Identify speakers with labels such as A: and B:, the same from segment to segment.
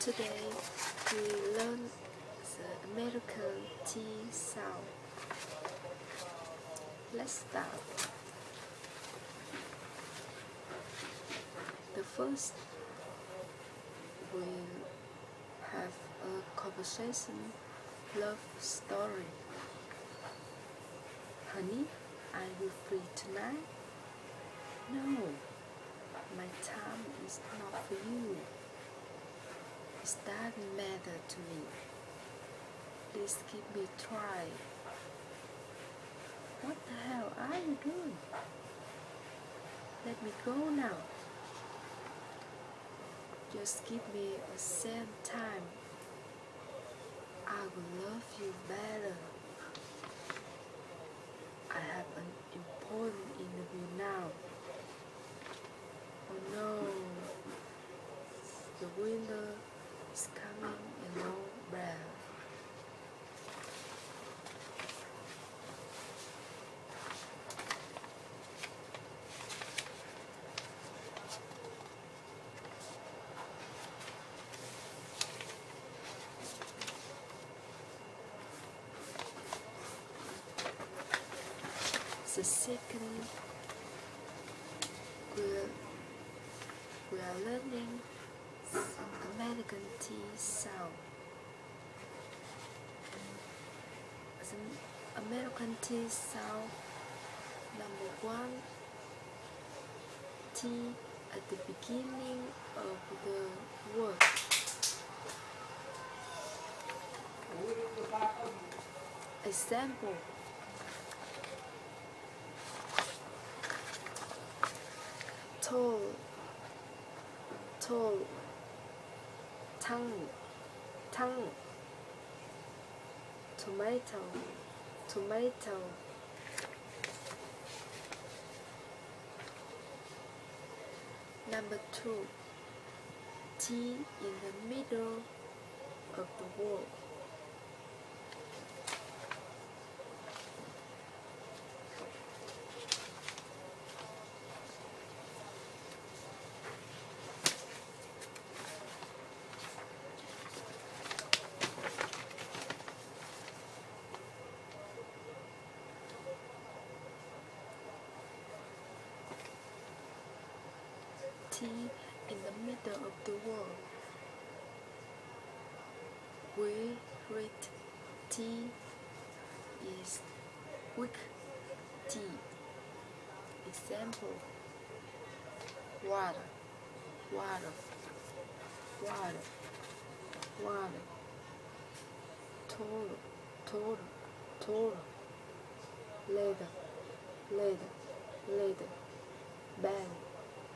A: Today we learn the American T sound. Let's start. The first we'll have a conversation love story. Honey, are you free tonight? No, my time is not for you. It doesn't matter to me. Please give me a try. What the hell are you doing? Let me go now. Just give me a second time. I will love you better. I have an important interview now. Oh no, the winter is coming in no breath. The second, we are learning American T sound. The American T sound, number one, T at the beginning of the word. Example. Tall, tongue, tomato. Number two, T in the middle of the word. T in the middle of the word. We read T is weak T. Example: water, total, leather,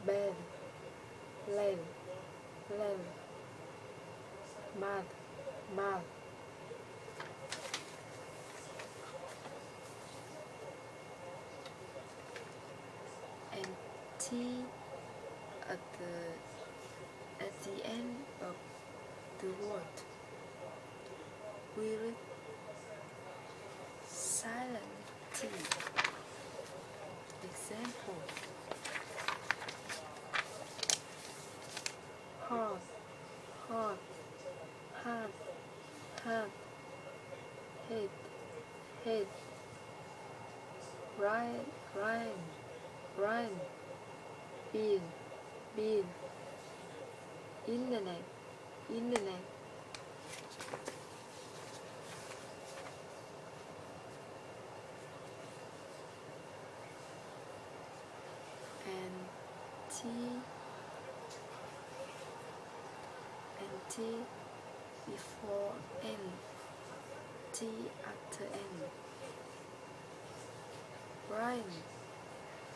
A: bed, land, mud. And T at the end of the word. We read silent T. Example: heart, head, Ryan, bean, internet. And T before N, T after N.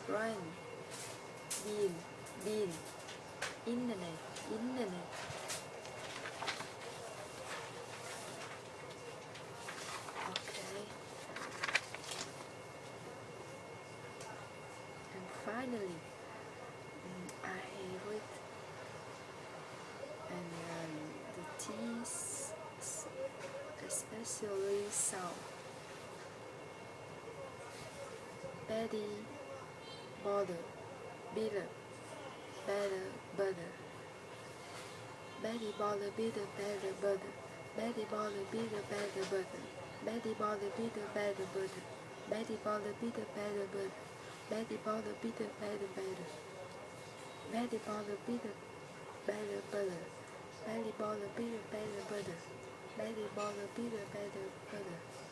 A: Ryan, bean, internet. Okay. And finally, I read and the T's especially sound. Betty, border, bitter, better, butter, Betty Baller be the better butter. Betty Baller be the better butter. Betty Baller be the better butter. Betty Baller be the better butter. Betty Baller be the better better. Betty Baller be the better butter. Betty Baller be the better butter. Betty Baller be the better butter.